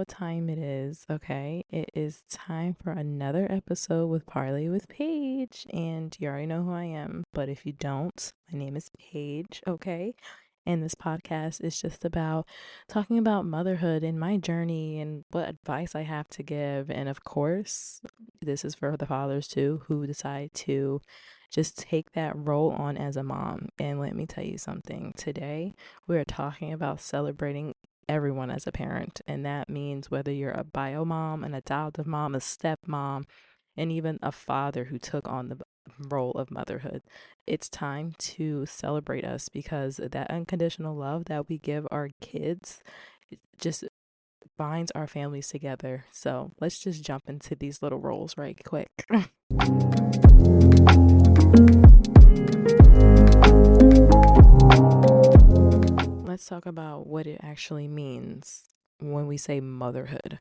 what time it is, okay? It is time for another episode with Parley with Paige. And you already know who I am. But if you don't, my name is Paige, okay? And this podcast is just about talking about motherhood and my journey and what advice I have to give. And of course, this is for the fathers too who decide to just take that role on as a mom. And let me tell you something. Today, we are talking about celebrating everyone as a parent. And that means whether you're a bio mom, an adoptive mom, a stepmom, and even a father who took on the role of motherhood. It's time to celebrate us because that unconditional love that we give our kids just binds our families together. So let's just jump into these little roles right quick. Let's talk about what it actually means when we say motherhood.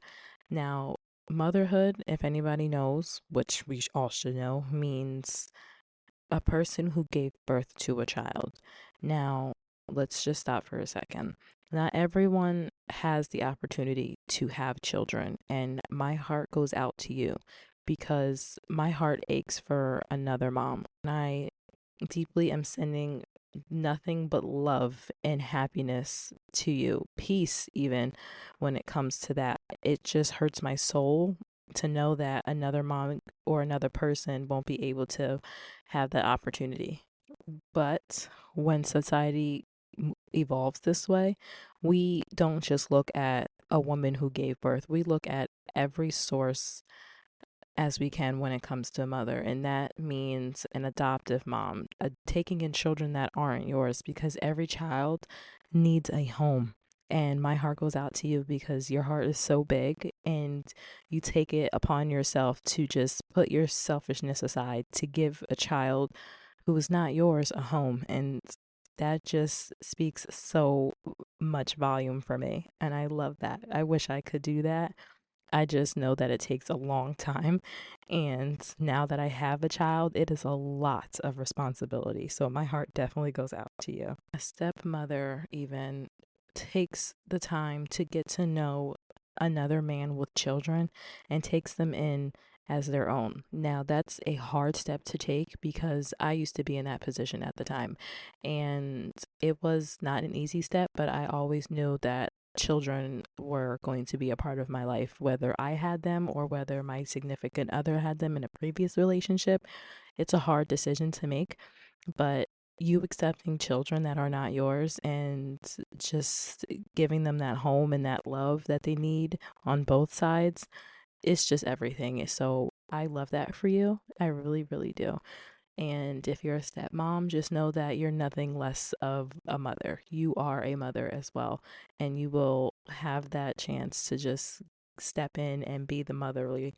Now, motherhood, if anybody knows, which we all should know, means a person who gave birth to a child. Now, let's just stop for a second. Not everyone has the opportunity to have children, and my heart goes out to you because my heart aches for another mom. And I deeply am sending nothing but love and happiness to you, peace, even when it comes to that. It just hurts my soul to know that another mom or another person won't be able to have that opportunity. But when society evolves this way, we don't just look at a woman who gave birth, we look at every source as we can when it comes to a mother. And that means an adoptive mom, taking in children that aren't yours, because every child needs a home. And my heart goes out to you because your heart is so big and you take it upon yourself to just put your selfishness aside to give a child who is not yours a home. And that just speaks so much volume for me. And I love that. I wish I could do that. I just know that it takes a long time. And now that I have a child, it is a lot of responsibility. So my heart definitely goes out to you. A stepmother even takes the time to get to know another man with children and takes them in as their own. Now, that's a hard step to take because I used to be in that position at the time. And it was not an easy step, but I always knew that children were going to be a part of my life, whether I had them or whether my significant other had them in a previous relationship. It's a hard decision to make, but you accepting children that are not yours and just giving them that home and that love that they need on both sides, it's just everything. So I love that for you. I really, really do. And if you're a stepmom, just know that you're nothing less of a mother. You are a mother as well. And you will have that chance to just step in and be the motherly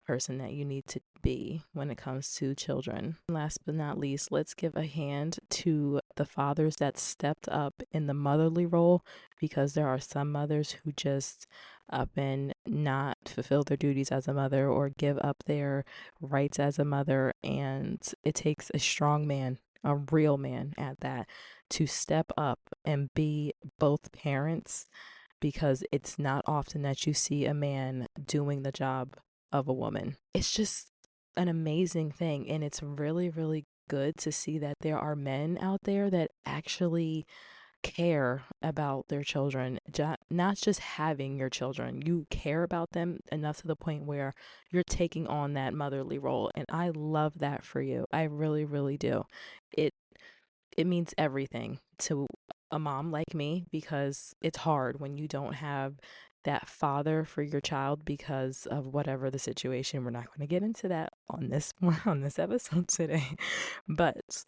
person that you need to be when it comes to children. Last but not least, let's give a hand to the fathers that stepped up in the motherly role, because there are some mothers who just up and not fulfill their duties as a mother or give up their rights as a mother. And it takes a strong man, a real man at that, to step up and be both parents, because it's not often that you see a man doing the job of a woman. It's just an amazing thing. And it's really, really good to see that there are men out there that actually care about their children, not just having your children. You care about them enough to the point where you're taking on that motherly role. And I love that for you. I really, really do. It it means everything to a mom like me, because it's hard when you don't have that father for your child because of whatever the situation. We're not going to get into that on this on this episode today. But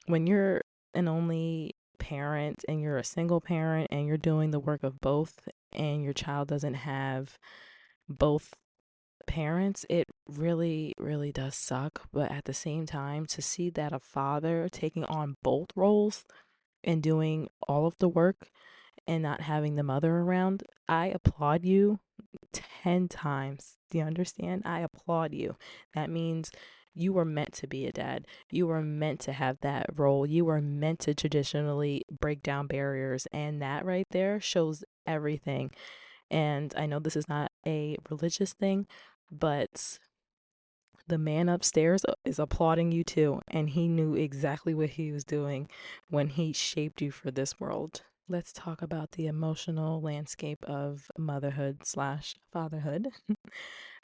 when you're an only parent and you're a single parent and you're doing the work of both, and your child doesn't have both parents, it really, really does suck. But at the same time, to see that a father taking on both roles and doing all of the work and not having the mother around, I applaud you 10 times. Do you understand? I applaud you. That means you were meant to be a dad. You were meant to have that role. You were meant to traditionally break down barriers. And that right there shows everything. And I know this is not a religious thing, but the man upstairs is applauding you too, and he knew exactly what he was doing when he shaped you for this world. Let's talk about the emotional landscape of motherhood slash fatherhood.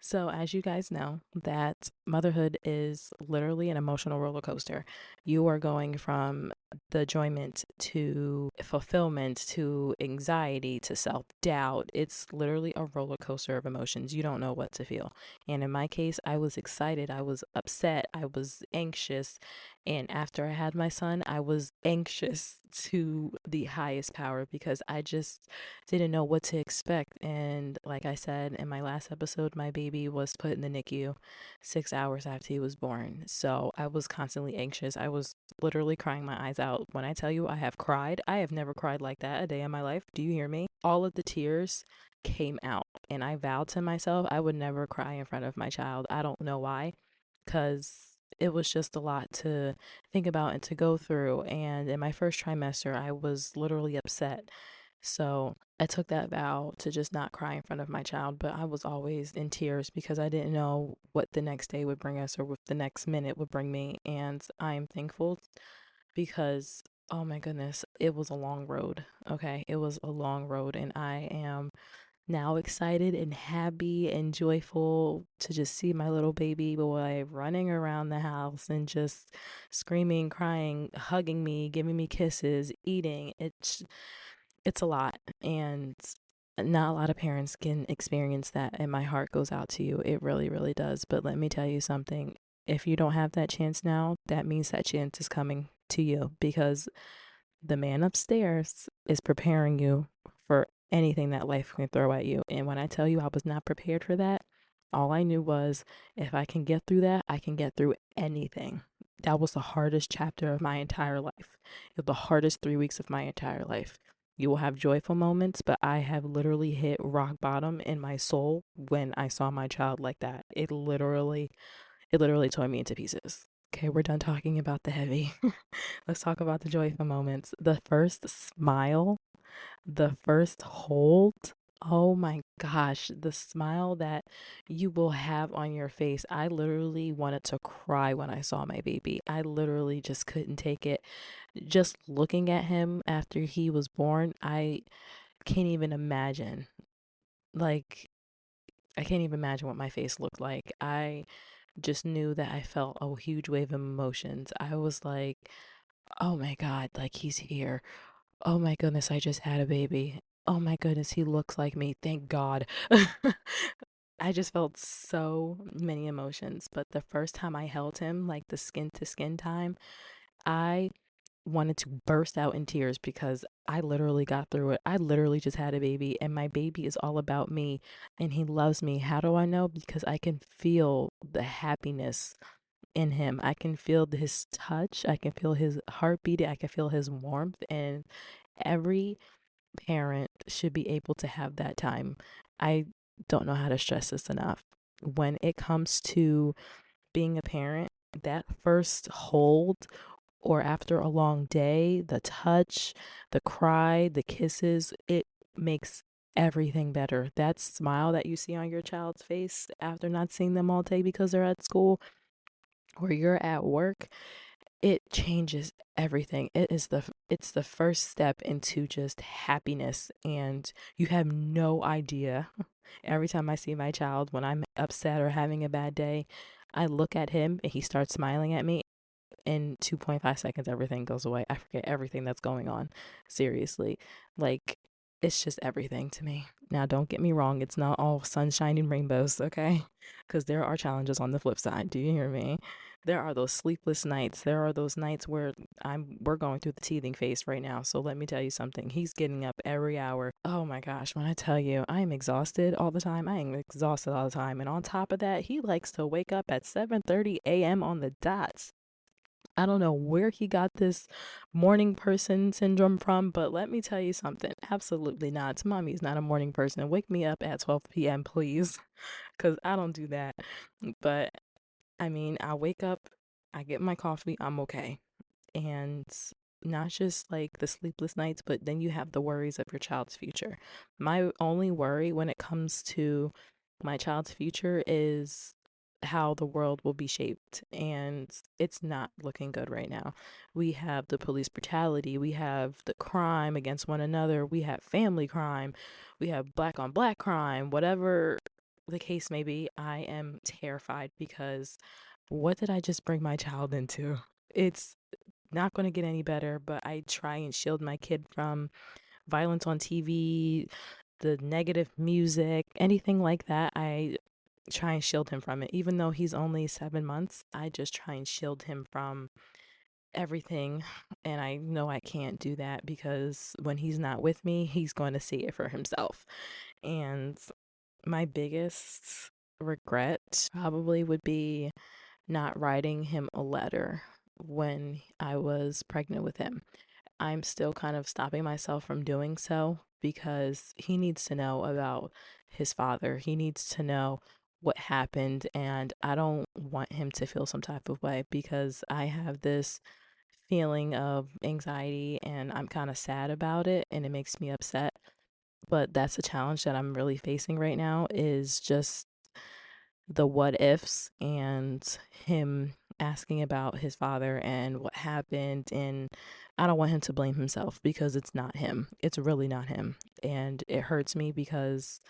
So, as you guys know, that motherhood is literally an emotional roller coaster. You are going from the enjoyment to fulfillment to anxiety to self doubt. It's literally a roller coaster of emotions. You don't know what to feel. And in my case, I was excited, I was upset, I was anxious. And after I had my son, I was anxious to the highest power because I just didn't know what to expect. And like I said in my last episode, my baby was put in the NICU 6 hours after he was born. So I was constantly anxious. I was literally crying my eyes out. When I tell you I have cried, I have never cried like that a day in my life. Do you hear me? All of the tears came out. And I vowed to myself I would never cry in front of my child. I don't know why, because it was just a lot to think about and to go through. And in my first trimester, I was literally upset. So I took that vow to just not cry in front of my child, but I was always in tears because I didn't know what the next day would bring us or what the next minute would bring me. And I am thankful because, oh my goodness, it was a long road. Okay. It was a long road, and I am now excited and happy and joyful to just see my little baby boy running around the house and just screaming, crying, hugging me, giving me kisses, eating. It's a lot, and not a lot of parents can experience that, and my heart goes out to you. It really, really does. But let me tell you something. If you don't have that chance now, that means that chance is coming to you because the man upstairs is preparing you for anything that life can throw at you. And when I tell you I was not prepared for that, all I knew was if I can get through that, I can get through anything. That was the hardest chapter of my entire life. It was the hardest 3 weeks of my entire life. You will have joyful moments, but I have literally hit rock bottom in my soul when I saw my child like that. It literally tore me into pieces. Okay, we're done talking about the heavy. Let's talk about the joyful moments. The first smile, the first hold. Oh my gosh, the smile that you will have on your face. I literally wanted to cry when I saw my baby. I literally just couldn't take it. Just looking at him after he was born, I can't even imagine. Like, I can't even imagine what my face looked like. I just knew that I felt a huge wave of emotions. I was like, oh my God, like he's here. Oh my goodness, I just had a baby. Oh my goodness, he looks like me. Thank God. I just felt so many emotions. But the first time I held him, like the skin to skin time, I wanted to burst out in tears because I literally got through it. I literally just had a baby, and my baby is all about me, and he loves me. How do I know? Because I can feel the happiness in him. I can feel his touch. I can feel his heartbeat. I can feel his warmth. And every parent should be able to have that time. I don't know how to stress this enough. When it comes to being a parent, that first hold or after a long day, the touch, the cry, the kisses, it makes everything better. That smile that you see on your child's face after not seeing them all day because they're at school or you're at work, it changes everything. It's the first step into just happiness, and you have no idea. Every time I see my child when I'm upset or having a bad day, I look at him and he starts smiling at me. In 2.5 seconds, everything goes away. I forget everything that's going on. Seriously. Like, it's just everything to me. Now, don't get me wrong, it's not all sunshine and rainbows, okay? Because there are challenges on the flip side. Do you hear me? There are those sleepless nights. There are those nights where we're going through the teething phase right now. So let me tell you something. He's getting up every hour. Oh my gosh, when I tell you I am exhausted all the time, I am exhausted all the time. And on top of that, he likes to wake up at 7:30 a.m. on the dot. I don't know where he got this morning person syndrome from, but let me tell you something. Absolutely not. Mommy's not a morning person. Wake me up at 12 p.m., please, because I don't do that. But I mean, I wake up, I get my coffee, I'm okay. And not just like the sleepless nights, but then you have the worries of your child's future. My only worry when it comes to my child's future is how the world will be shaped, and it's not looking good right now. We have the police brutality, we have the crime against one another, we have family crime, we have black on black crime, whatever the case may be. I am terrified because what did I just bring my child into? It's not going to get any better, but I try and shield my kid from violence on TV, the negative music, anything like that. I try and shield him from it. Even though he's only 7 months, I just try and shield him from everything. And I know I can't do that because when he's not with me, he's going to see it for himself. And my biggest regret probably would be not writing him a letter when I was pregnant with him. I'm still kind of stopping myself from doing so because he needs to know about his father. He needs to know what happened, and I don't want him to feel some type of way because I have this feeling of anxiety and I'm kind of sad about it and it makes me upset. But that's a challenge that I'm really facing right now is just the what ifs and him asking about his father and what happened. And I don't want him to blame himself because it's not him. It's really not him. And it hurts me because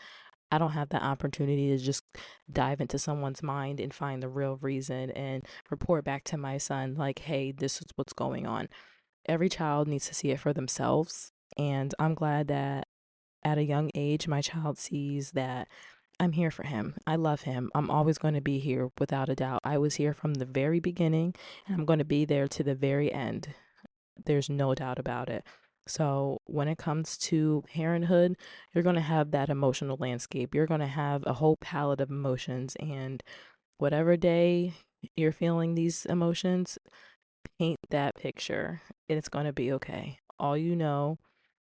I don't have the opportunity to just dive into someone's mind and find the real reason and report back to my son, like, hey, this is what's going on. Every child needs to see it for themselves. And I'm glad that at a young age, my child sees that I'm here for him. I love him. I'm always going to be here without a doubt. I was here from the very beginning and I'm going to be there to the very end. There's no doubt about it. So, when it comes to parenthood, you're going to have that emotional landscape. You're going to have a whole palette of emotions. And whatever day you're feeling these emotions, paint that picture and it's going to be okay. All you know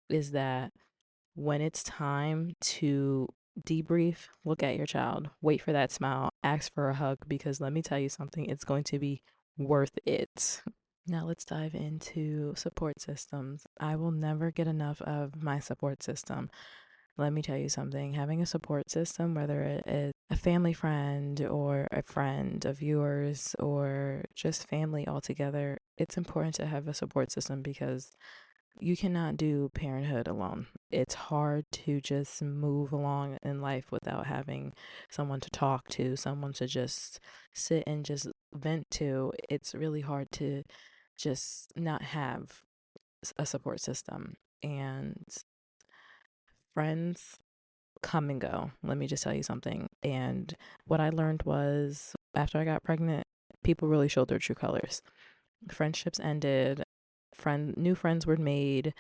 is that when it's time to debrief, look at your child, wait for that smile, ask for a hug, because let me tell you something, it's going to be worth it. Now let's dive into support systems. I will never get enough of my support system. Let me tell you something, having a support system, whether it is a family friend or a friend of yours or just family altogether, it's important to have a support system because you cannot do parenthood alone. It's hard to just move along in life without having someone to talk to, someone to just sit and just vent to. It's really hard to just not have a support system. And friends come and go. Let me just tell you something. And what I learned was after I got pregnant, people really showed their true colors. Friendships ended, new friends were made,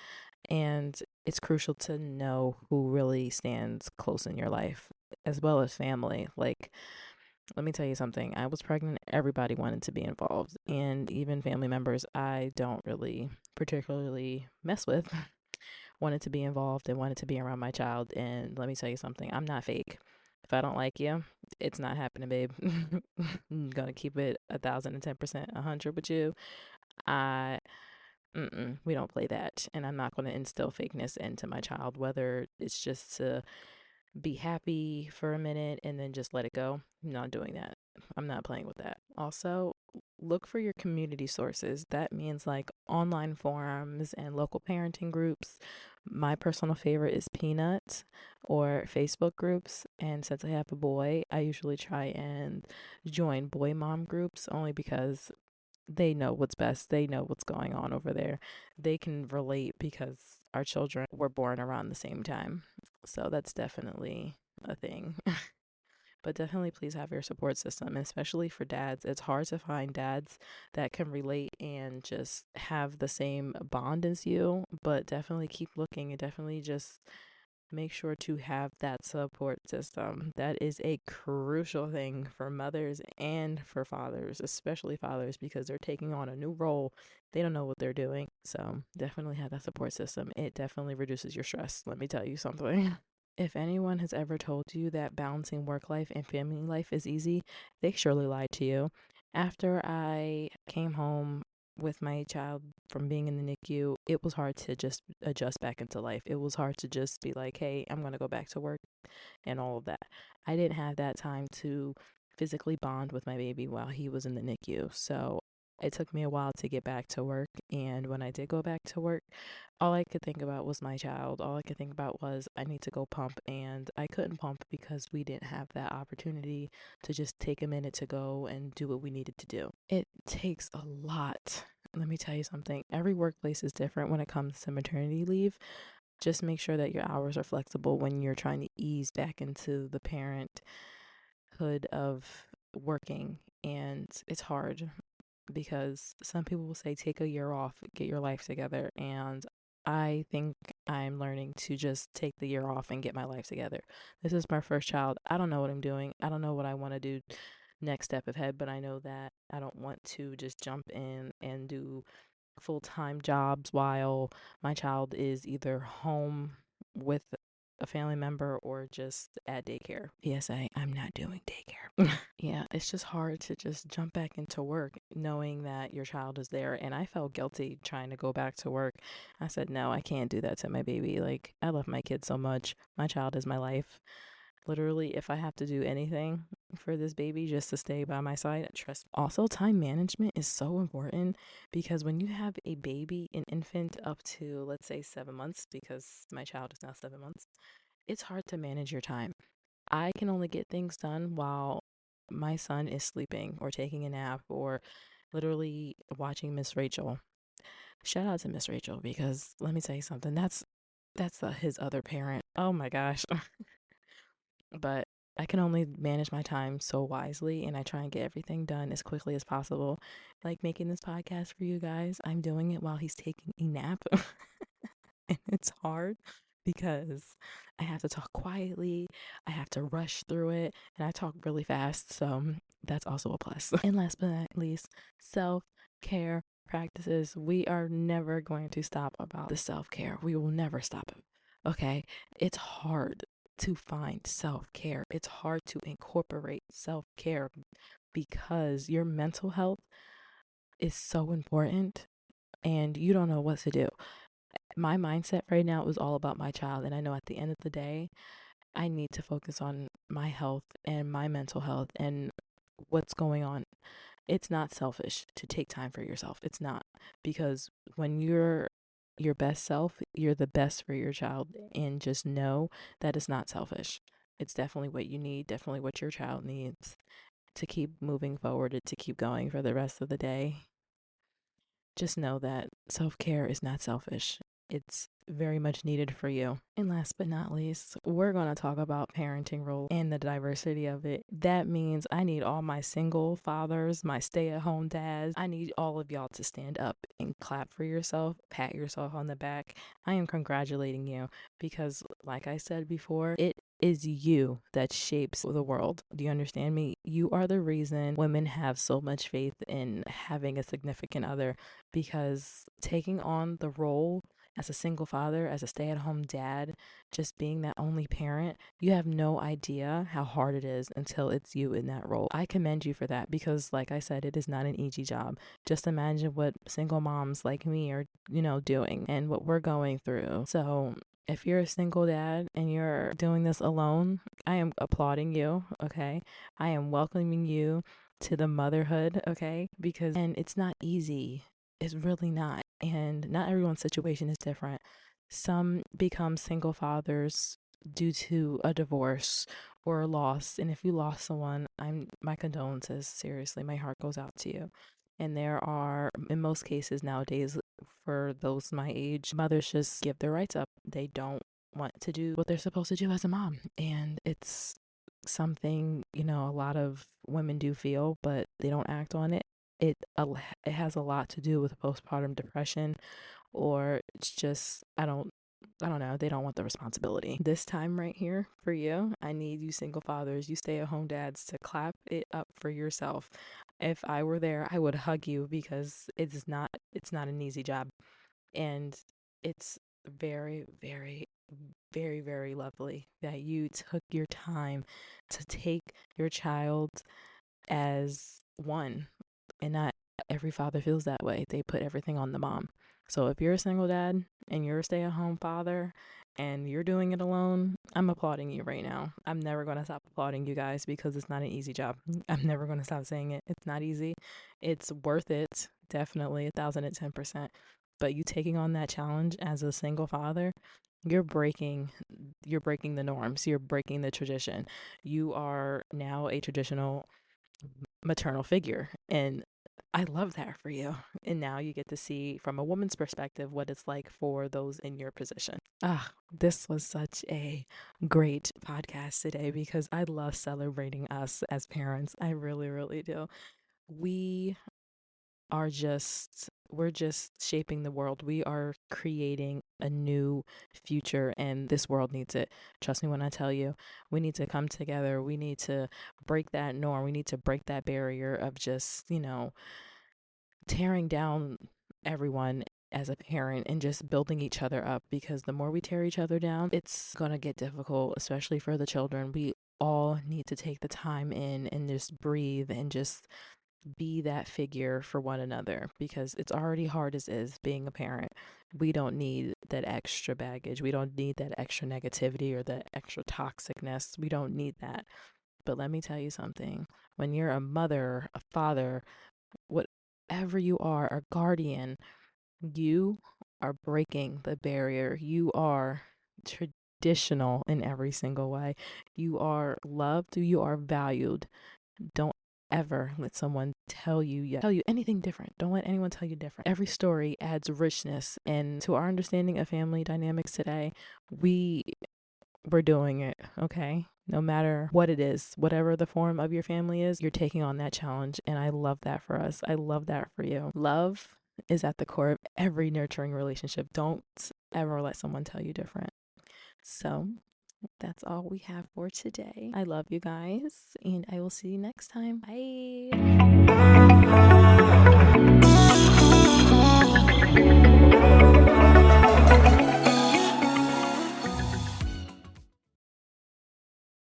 and it's crucial to know who really stands close in your life as well as family. Like, let me tell you something. I was pregnant, everybody wanted to be involved, and even family members I don't really particularly mess with wanted to be involved and wanted to be around my child. And let me tell you something, I'm not fake. If I don't like you, it's not happening, babe. I'm gonna keep it 1,010%, 100 with you. I we don't play that. And I'm not going to instill fakeness into my child, whether it's just to be happy for a minute and then just let it go. I'm not doing that. I'm not playing with that. Also, look for your community sources. That means like online forums and local parenting groups. My personal favorite is Peanut or Facebook groups. And since I have a boy, I usually try and join boy mom groups only because they know what's best. They know what's going on over there. They can relate because our children were born around the same time. So that's definitely a thing. But definitely please have your support system, especially for dads. It's hard to find dads that can relate and just have the same bond as you, but definitely keep looking and definitely just make sure to have that support system. That is a crucial thing for mothers and for fathers, especially fathers, because they're taking on a new role. They don't know what they're doing. So definitely have that support system. It definitely reduces your stress. Let me tell you something. If anyone has ever told you that balancing work life and family life is easy, they surely lied to you. After I came home with my child from being in the NICU, it was hard to just adjust back into life. It was hard to just be like, hey, I'm going to go back to work and all of that. I didn't have that time to physically bond with my baby while he was in the NICU. So it took me a while to get back to work. And when I did go back to work, all I could think about was my child. All I could think about was I need to go pump. And I couldn't pump because we didn't have that opportunity to just take a minute to go and do what we needed to do. It takes a lot. Let me tell you something. Every workplace is different when it comes to maternity leave. Just make sure that your hours are flexible when you're trying to ease back into the parenthood of working. And it's hard because some people will say take a year off, get your life together. And I think I'm learning to just take the year off and get my life together. This is my first child. I don't know what I'm doing. I don't know what I want to do next step ahead, but I know that I don't want to just jump in and do full-time jobs while my child is either home with a family member or just at daycare. PSA, I'm not doing daycare. Yeah, it's just hard to just jump back into work knowing that your child is there. And I felt guilty trying to go back to work. I said, no, I can't do that to my baby. Like, I love my kid so much. My child is my life. Literally, if I have to do anything for this baby just to stay by my side, trust me. Also, time management is so important because when you have a baby, an infant up to, let's say, 7 months, because my child is now 7 months, it's hard to manage your time. I can only get things done while my son is sleeping or taking a nap or literally watching Miss Rachel. Shout out to Miss Rachel because let me tell you something. That's his other parent. Oh my gosh. But I can only manage my time so wisely and I try and get everything done as quickly as possible. Like making this podcast for you guys, I'm doing it while he's taking a nap. And it's hard because I have to talk quietly, I have to rush through it, and I talk really fast. So that's also a plus. And last but not least, self care practices. We are never going to stop about the self care. We will never stop it. Okay. It's hard to find self care, it's hard to incorporate self care because your mental health is so important and you don't know what to do. My mindset right now is all about my child, and I know at the end of the day, I need to focus on my health and my mental health and what's going on. It's not selfish to take time for yourself. It's not, because when you're your best self, you're the best for your child, and just know that it's not selfish. It's definitely what you need, definitely what your child needs to keep moving forward and to keep going for the rest of the day. Just know that self-care is not selfish. It's very much needed for you. And last but not least, we're going to talk about parenting role and the diversity of it. That means I need all my single fathers, my stay-at-home dads. I need all of y'all to stand up and clap for yourself, pat yourself on the back. I am congratulating you because, like I said before, it is you that shapes the world. Do you understand me? You are the reason women have so much faith in having a significant other, because taking on the role as a single father, as a stay at home dad, just being that only parent, you have no idea how hard it is until it's you in that role. I commend you for that because, like I said, it is not an easy job. Just imagine what single moms like me are, doing and what we're going through. So, if you're a single dad and you're doing this alone, I am applauding you, okay? I am welcoming you to the motherhood, okay? And it's not easy. It's really not. And not everyone's situation is different. Some become single fathers due to a divorce or a loss. And if you lost someone, my condolences. Seriously, my heart goes out to you. And there are, in most cases nowadays, for those my age, mothers just give their rights up. They don't want to do what they're supposed to do as a mom. And it's something, a lot of women do feel, but they don't act on it. It has a lot to do with postpartum depression, or it's just I don't know, they don't want the responsibility. This time right here for you, I need you single fathers, you stay at home dads, to clap it up for yourself. If I were there, I would hug you because it's not an easy job. And it's very, very, very, very lovely that you took your time to take your child as one and not Every father feels that way. They put everything on the mom. So if you're a single dad and you're a stay-at-home father and you're doing it alone, I'm applauding you right now. I'm never going to stop applauding you guys because it's not an easy job. I'm never going to stop saying it. It's not easy. It's worth it, definitely 1,010%. But you taking on that challenge as a single father, you're breaking the norms. You're breaking the tradition. You are now a traditional maternal figure, and I love that for you. And now you get to see from a woman's perspective what it's like for those in your position. This was such a great podcast today because I love celebrating us as parents. I really, really do. We we're just shaping the world. We are creating a new future, and this world needs it. Trust me when I tell you, we need to come together. We need to break that norm. We need to break that barrier of just, tearing down everyone as a parent and just building each other up, because the more we tear each other down, it's going to get difficult, especially for the children. We all need to take the time in and just breathe and just be that figure for one another, because it's already hard as is being a parent. We don't need that extra baggage. We don't need that extra negativity or that extra toxicness. We don't need that. But let me tell you something. When you're a mother, a father, whatever you are, a guardian, you are breaking the barrier. You are traditional in every single way. You are loved. You are valued. Don't ever let someone tell you anything different. Don't let anyone tell you different. Every story adds richness, and to our understanding of family dynamics today, we're doing it, okay? No matter what it is, whatever the form of your family is, you're taking on that challenge, and I love that for us. I love that for you. Love is at the core of every nurturing relationship. Don't ever let someone tell you different. So that's all we have for today. I love you guys, and I will see you next time. Bye.